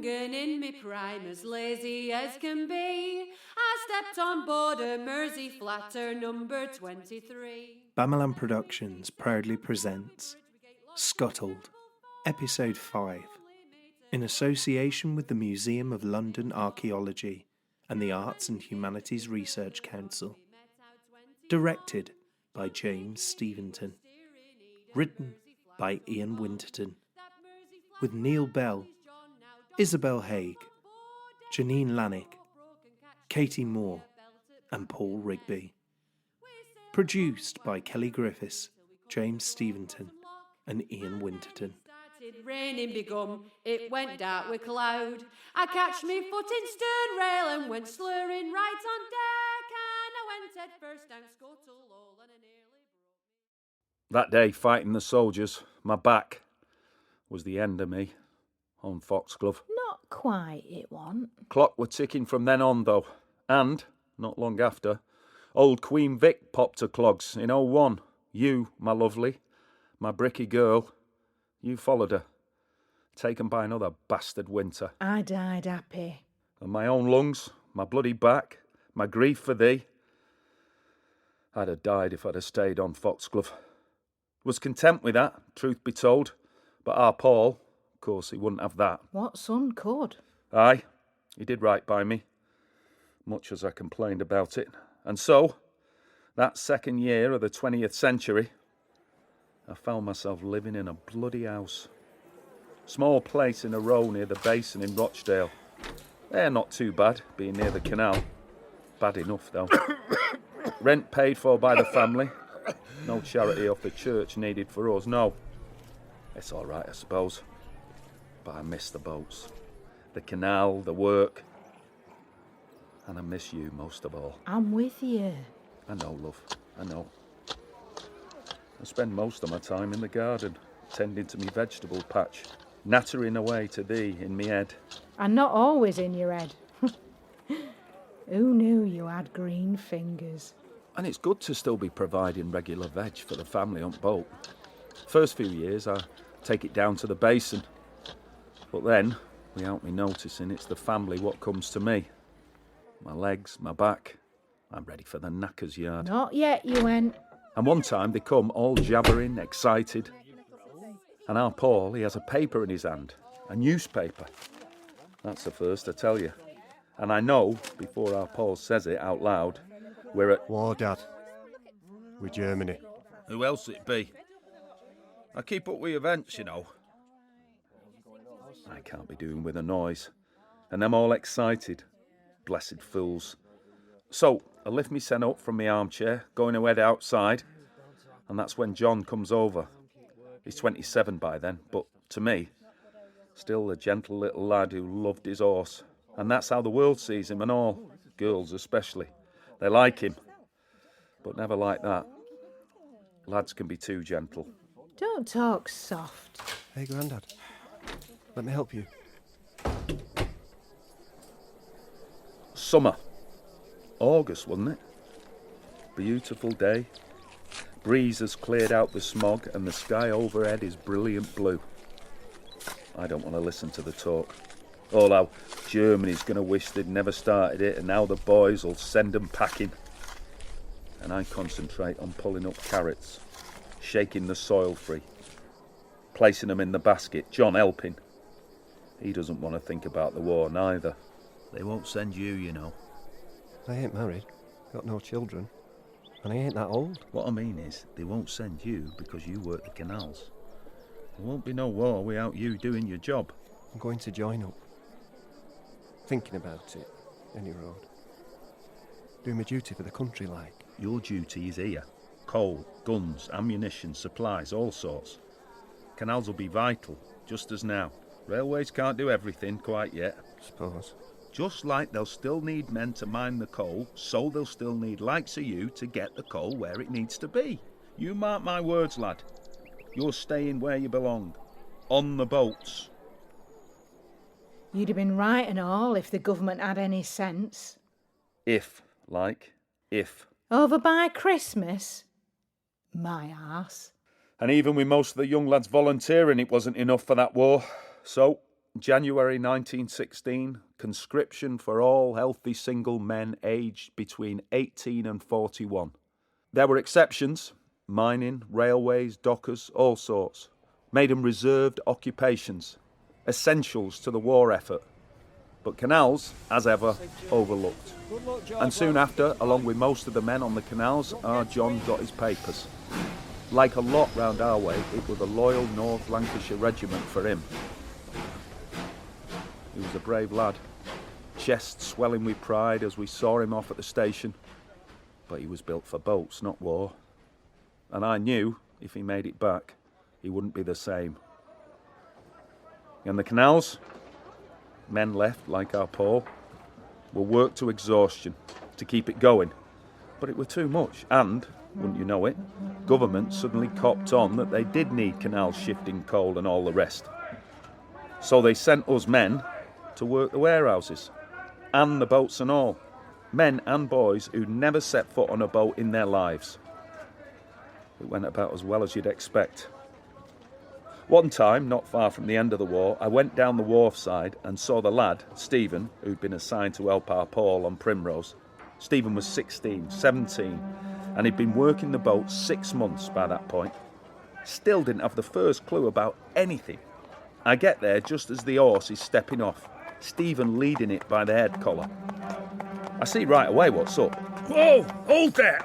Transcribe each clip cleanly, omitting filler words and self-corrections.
young and in me prime, as lazy as can be, I stepped on board a Mersey flatter number 23. Bamalam Productions proudly presents Scuttled, Episode 5, in association with the Museum of London Archaeology and the Arts and Humanities Research Council. Directed by James Steventon. Written by Ian Winterton. With Neil Bell, Isabel Hague, Janine Lanek, Katie Moore and Paul Rigby. Produced by Kelly Griffiths, James Steventon and Ian Winterton. Raining begun, it went dark with cloud. I catch me foot in stern rail and went slurring right on deck, and I went head first down SCUTTLED and I nearly broke me. That day, fighting the soldiers, my back was the end of me on Foxglove. Not quite, it wasn't. Clock were ticking from then on, though, and, not long after, old Queen Vic popped her clogs in '01. You, my lovely, my bricky girl, you followed her, taken by another bastard winter. I died happy. And my own lungs, my bloody back, my grief for thee. I'd have died if I'd have stayed on Foxglove. Was content with that, truth be told, but our Paul, of course, he wouldn't have that. What son could? Aye, he did right by me, much as I complained about it. And so, that second year of the 20th century, I found myself living in a bloody house. Small place in a row near the basin in Rochdale. They're not too bad, being near the canal. Bad enough, though. Rent paid for by the family. No charity off the church needed for us, no. It's all right, I suppose. But I miss the boats, the canal, the work. And I miss you most of all. I'm with you. I know, love, I know. I spend most of my time in the garden, tending to me vegetable patch, nattering away to thee in me head. And not always in your head. Who knew you had green fingers? And it's good to still be providing regular veg for the family on boat. First few years, I take it down to the basin. But then, without me noticing, it's the family what comes to me. My legs, my back. I'm ready for the knacker's yard. Not yet, you went. And one time they come all jabbering, excited. And our Paul, he has a paper in his hand, a newspaper. That's the first, I tell you. And I know, before our Paul says it out loud, we're at war, Dad. With Germany. Who else it be? I keep up with events, you know. I can't be doing with a noise. And them all excited. Blessed fools. So, I lift me sen up from my armchair, going to head outside, and that's when John comes over. He's 27 by then, but to me, still a gentle little lad who loved his horse. And that's how the world sees him and all, girls especially. They like him, but never like that. Lads can be too gentle. Don't talk soft. Hey, Grandad. Let me help you. Summer. August, wasn't it? Beautiful day. Breeze has cleared out the smog and the sky overhead is brilliant blue. I don't want to listen to the talk. All how Germany's going to wish they'd never started it and now the boys will send them packing. And I concentrate on pulling up carrots, shaking the soil free, placing them in the basket, John helping. He doesn't want to think about the war neither. They won't send you, you know. I ain't married, got no children, and I ain't that old. What I mean is, they won't send you because you work the canals. There won't be no war without you doing your job. I'm going to join up. Thinking about it, any road. Doing my duty for the country, like. Your duty is here. Coal, guns, ammunition, supplies, all sorts. Canals will be vital, just as now. Railways can't do everything quite yet. Suppose. Just like they'll still need men to mine the coal, so they'll still need likes of you to get the coal where it needs to be. You mark my words, lad. You're staying where you belong. On the boats. You'd have been right and all if the government had any sense. If. Over by Christmas? My arse. And even with most of the young lads volunteering, it wasn't enough for that war. So, January 1916, conscription for all healthy single men aged between 18 and 41. There were exceptions, mining, railways, dockers, all sorts. Made them reserved occupations, essentials to the war effort. But canals, as ever, overlooked. And soon after, along with most of the men on the canals, our John got his papers. Like a lot round our way, it was the loyal North Lancashire Regiment for him. He was a brave lad, chest swelling with pride as we saw him off at the station. But he was built for boats, not war. And I knew, if he made it back, he wouldn't be the same. And the canals, men left, like our Paul, were worked to exhaustion to keep it going. But it were too much, and, wouldn't you know it, government suddenly copped on that they did need canals shifting coal and all the rest. So they sent us men to work the warehouses, and the boats and all. Men and boys who'd never set foot on a boat in their lives. It went about as well as you'd expect. One time, not far from the end of the war, I went down the wharf side and saw the lad, Stephen, who'd been assigned to help our Paul on Primrose. Stephen was 16, 17, and he'd been working the boat 6 months by that point. Still didn't have the first clue about anything. I get there just as the horse is stepping off, Stephen leading it by the head collar. I see right away what's up. Whoa, hold there!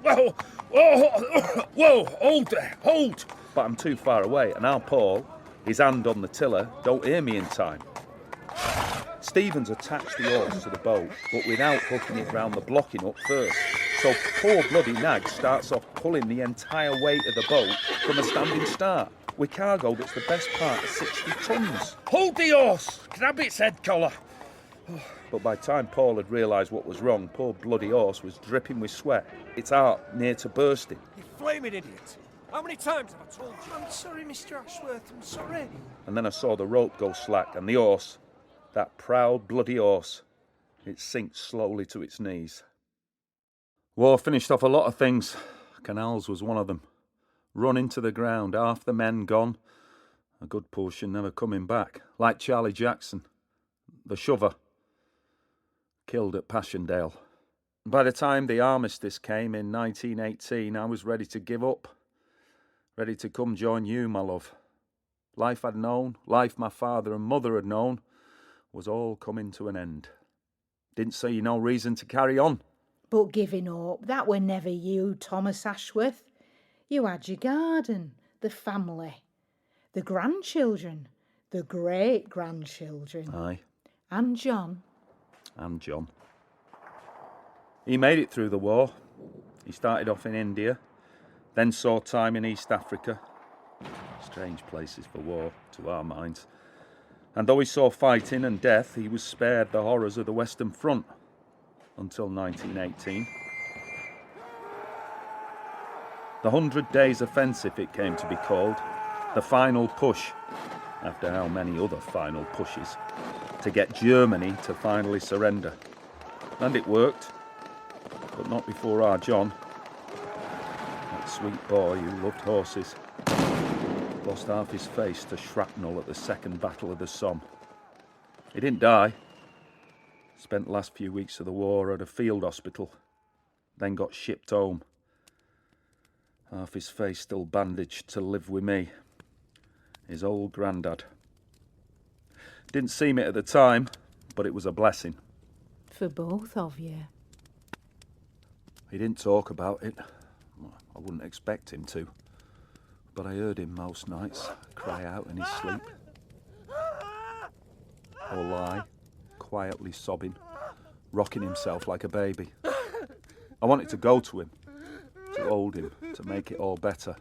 Whoa, whoa, hold there, hold! But I'm too far away, and our Paul, his hand on the tiller, don't hear me in time. Stephen's attached the horse to the boat, but without hooking it round the blocking up first. So poor bloody nag starts off pulling the entire weight of the boat from a standing start, with cargo that's the best part of 60 tons. Hold the horse! Grab its head collar! But by the time Paul had realised what was wrong, poor bloody horse was dripping with sweat, its heart near to bursting. You flaming idiot! How many times have I told you? I'm sorry, Mr. Ashworth, I'm sorry. And then I saw the rope go slack, and the horse, that proud bloody horse, it sinks slowly to its knees. War finished off a lot of things. Canals was one of them. Run into the ground, half the men gone, a good portion never coming back, like Charlie Jackson, the shover, killed at Passchendaele. By the time the armistice came in 1918, I was ready to give up, ready to come join you, my love. Life I'd known, life my father and mother had known, was all coming to an end. Didn't see no reason to carry on. But giving up, that were never you, Thomas Ashworth. You had your garden, the family, the grandchildren, the great-grandchildren. Aye. And John. And John. He made it through the war. He started off in India, then saw time in East Africa. Strange places for war, to our minds. And though he saw fighting and death, he was spared the horrors of the Western Front until 1918. The 100 Days Offensive, it came to be called, the final push, after how many other final pushes, to get Germany to finally surrender. And it worked, but not before our John, that sweet boy who loved horses, lost half his face to shrapnel at the Second Battle of the Somme. He didn't die. Spent the last few weeks of the war at a field hospital, then got shipped home. Half his face still bandaged to live with me, his old grandad. Didn't seem it at the time, but it was a blessing. For both of you. He didn't talk about it. I wouldn't expect him to. But I heard him most nights cry out in his sleep. Or lie, quietly sobbing, rocking himself like a baby. I wanted to go to him, to hold him, to make it all better,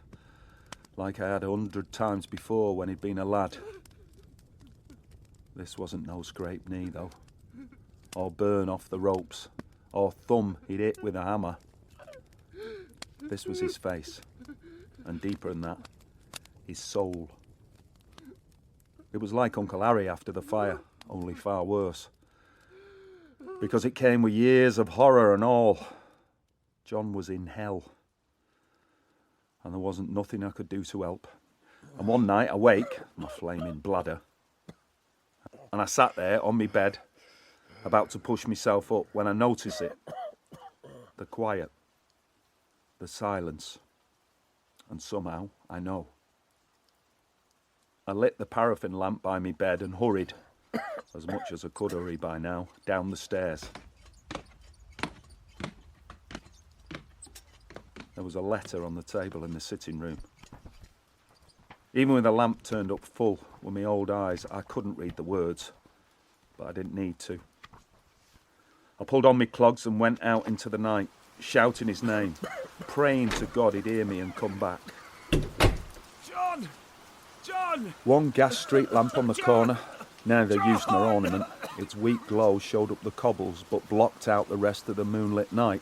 like I had 100 times before when he'd been a lad. This wasn't no scraped knee, though, or burn off the ropes, or thumb he'd hit with a hammer. This was his face, and deeper than that, his soul. It was like Uncle Harry after the fire, only far worse, because it came with years of horror and all. John was in hell, and there wasn't nothing I could do to help. And one night, awake, my flaming bladder, and I sat there on my bed, about to push myself up, when I notice it. The quiet, the silence, and somehow I know. I lit the paraffin lamp by my bed and hurried, as much as I could hurry by now, down the stairs. There was a letter on the table in the sitting room. Even with the lamp turned up full with my old eyes, I couldn't read the words, but I didn't need to. I pulled on my clogs and went out into the night, shouting his name, praying to God he'd hear me and come back. John! John! One gas street lamp on the corner, neither use nor ornament. Its weak glow showed up the cobbles, but blocked out the rest of the moonlit night.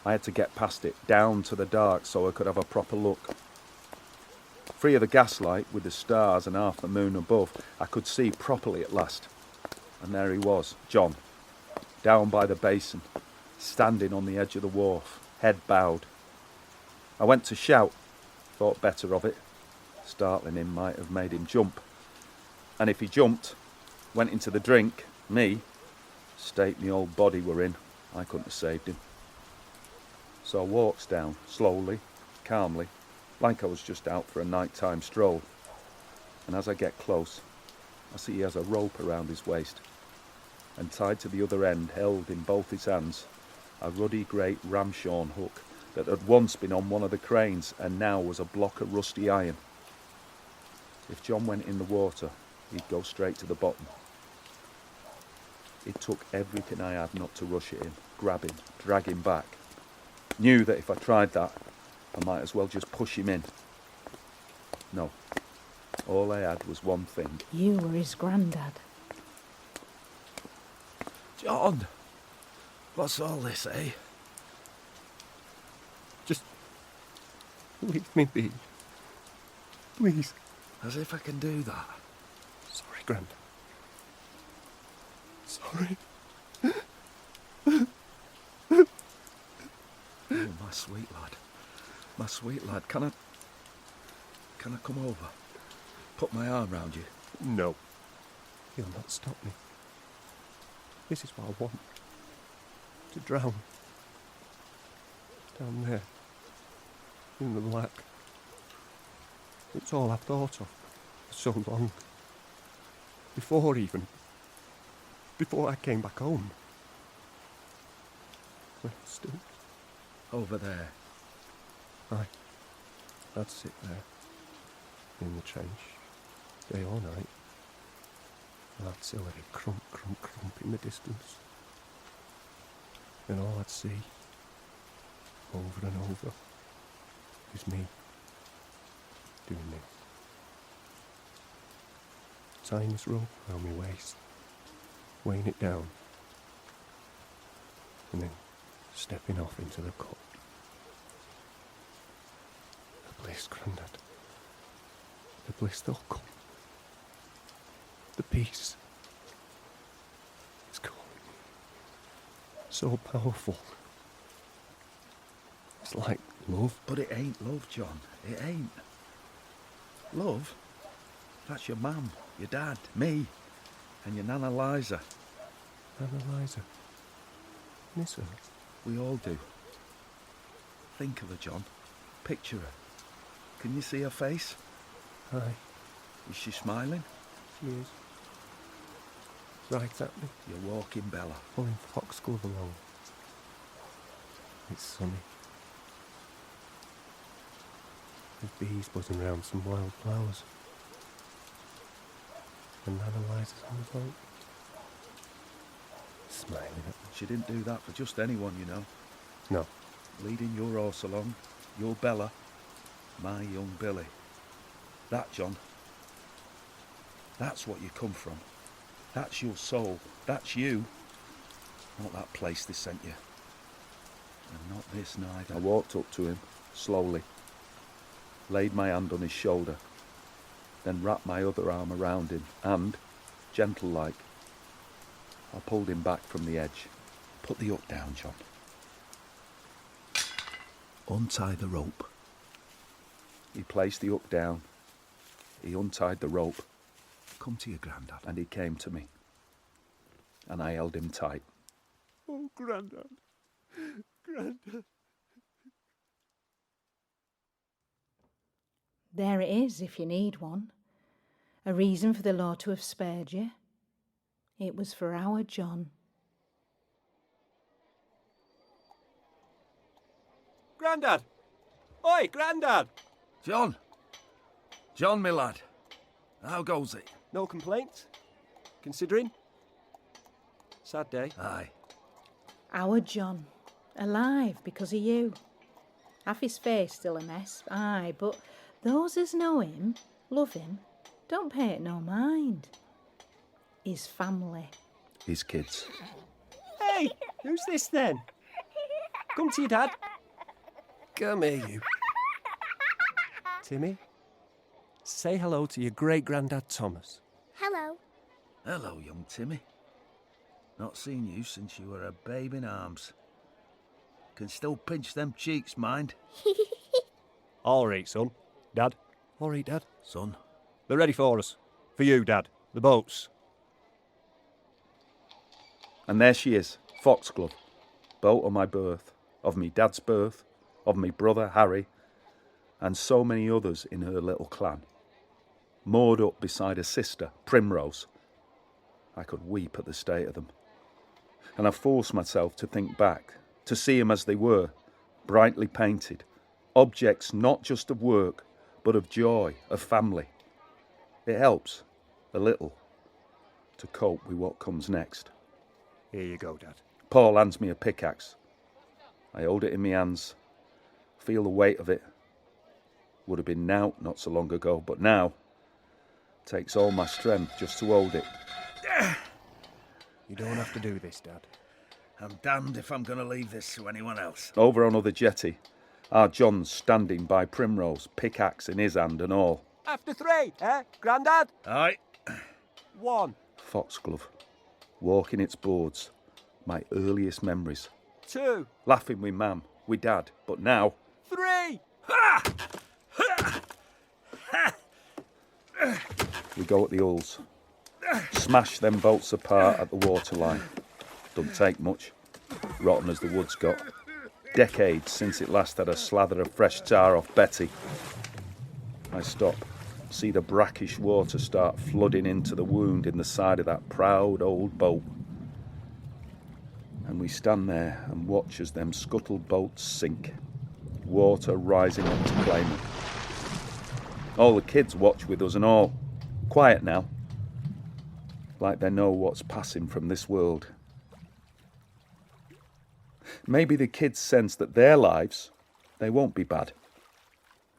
I had to get past it, down to the dark, so I could have a proper look. Free of the gaslight, with the stars and half the moon above, I could see properly at last. And there he was, John, down by the basin, standing on the edge of the wharf, head bowed. I went to shout, thought better of it. Startling him might have made him jump. And if he jumped, went into the drink, me, state my old body were in, I couldn't have saved him. So I walks down, slowly, calmly, like I was just out for a nighttime stroll. And as I get close, I see he has a rope around his waist, and tied to the other end, held in both his hands, a ruddy great ramshorn hook that had once been on one of the cranes and now was a block of rusty iron. If John went in the water, he'd go straight to the bottom. It took everything I had not to rush at him, grab him, drag him back. Knew that if I tried that, I might as well just push him in. No. All I had was one thing. You were his granddad. John! What's all this, eh? Just leave me be. Please. As if I can do that. Sorry, Grandad. Sorry. Oh, my sweet lad. My sweet lad. Can I come over? Put my arm round you? No. You'll not stop me. This is what I want. To drown. Down there. In the black. It's all I've thought of for so long. Before I came back home. Well, still. Over there. Aye. I'd sit there. In the trench. Day or night. And I'd see a crump, crump, crump in the distance. And all I'd see, over and over, is me. Doing this. Tying this rope around my waist. Weighing it down. And then stepping off into the cup. The bliss, Grandad. The bliss that'll come. The peace. It's calling me. So powerful. It's like love. But it ain't love, John. It ain't. Love? That's your mum, your dad, me, and your Nana Liza. Nana Liza. Miss her. We all do. Think of her, John. Picture her. Can you see her face? Aye. Is she smiling? She is. Right at me. You're walking Bella. Pulling foxglove along. It's sunny. There's bees buzzing round some wild flowers. And Nana Liza's on the boat. Smiling at me. She didn't do that for just anyone, you know. No. Leading your horse along, your Bella, my young Billy. That, John, that's what you come from. That's your soul. That's you. Not that place they sent you. And not this neither. I walked up to him, slowly, laid my hand on his shoulder, then wrapped my other arm around him and, gentle-like, I pulled him back from the edge. Put the hook down, John. Untie the rope. He placed the hook down. He untied the rope. come to your Grandad. And he came to me. And I held him tight. Oh, Grandad. Grandad. There it is, if you need one. A reason for the law to have spared you. It was for our John. Grandad! Oi, Grandad! John! John, me lad. How goes it? No complaints? Considering? Sad day. Aye. Our John. Alive because of you. Half his face still a mess, aye, but those as know him, love him, don't pay it no mind. His family. His kids. Hey, who's this then? Come to your dad. Come here, you. Timmy, say hello to your great-granddad Thomas. Hello. Hello, young Timmy. Not seen you since you were a babe in arms. Can still pinch them cheeks, mind. All right, son. Dad. All right, Dad. Son. They're ready for us. For you, Dad. The boats. And there she is, Foxglove. Boat of my birth, of me dad's birth, of me brother Harry, and so many others in her little clan. Moored up beside her sister, Primrose. I could weep at the state of them. And I forced myself to think back, to see them as they were, brightly painted, objects not just of work, but of joy, of family. It helps, a little, to cope with what comes next. Here you go, Dad. Paul hands me a pickaxe. I hold it in my hands, feel the weight of it. Would have been knout not so long ago, but now takes all my strength just to hold it. You don't have to do this, Dad. I'm damned if I'm going to leave this to anyone else. Over on other jetty, our John's standing by Primrose, pickaxe in his hand and all. After 3, eh, Grandad? Aye. 1, Foxglove, walking its boards, my earliest memories. 2, Laughing with Mam, with Dad, but now 3. we go at the hulls. Smash them boats apart at the waterline. Don't take much, rotten as the wood's got. Decades since it last had a slather of fresh tar off Betty. I stop, see the brackish water start flooding into the wound in the side of that proud old boat. And we stand there and watch as them scuttled boats sink, water rising up to claim them. All the kids watch with us and all, quiet now, like they know what's passing from this world. Maybe the kids sense that their lives, they won't be bad,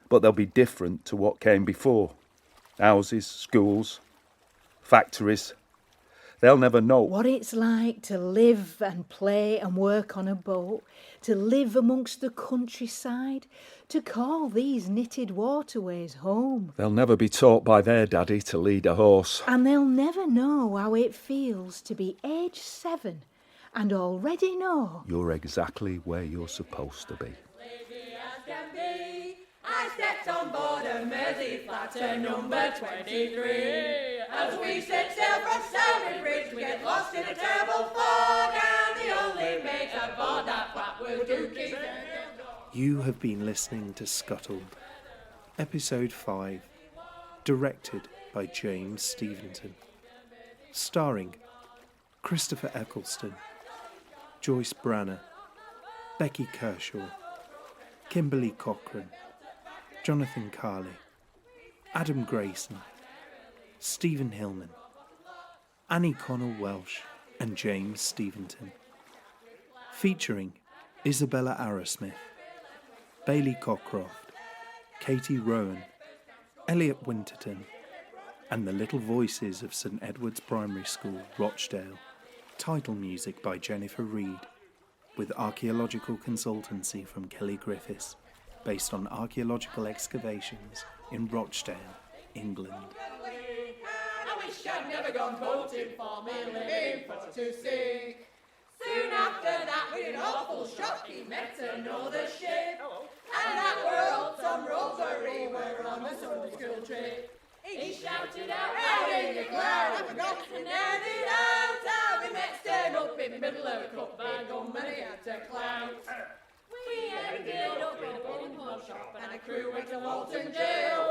but they'll be different to what came before. Houses, schools, factories. They'll never know What it's like to live and play and work on a boat, to live amongst the countryside, to call these knitted waterways home. They'll never be taught by their daddy to lead a horse. And they'll never know how it feels to be age 7 and already know. You're exactly where you're supposed to be. Lazy as can be, I stepped on board a Mersey flatter number 23. As we set sail from Salmon Bridge, we get lost in a terrible fog, and the only mate aboard that flat was Dookie. You have been listening to Scuttled, Episode 5, directed by James Steventon, starring Christopher Eccleston, Joyce Branagh, Becky Kershaw, Kimberley Cochrane, Jonathan Carley, Adam Grayson, Stephen Hillman, Annie Connell-Welsh and James Steventon. Featuring Isabella Arrowsmith, Bailey Cockroft, Katie Rowan, Elliot Winterton, and the little voices of St Edward's Primary School, Rochdale. Title music by Jennifer Reid, with archaeological consultancy from Kelly Griffiths, based on archaeological excavations in Rochdale, England. I wish I'd never gone boating for me living for to see. Soon after that, with an awful shock, he met another ship. And that were old Tom Rosery, we're on a Sunday school trip. He shouted out, "Howdy, you clown!" I forgot to name it out. How we met staying up in the middle of a cup bag on many at a clout. We ended up in a bowling pawn shop and a crew went to Walton Jail.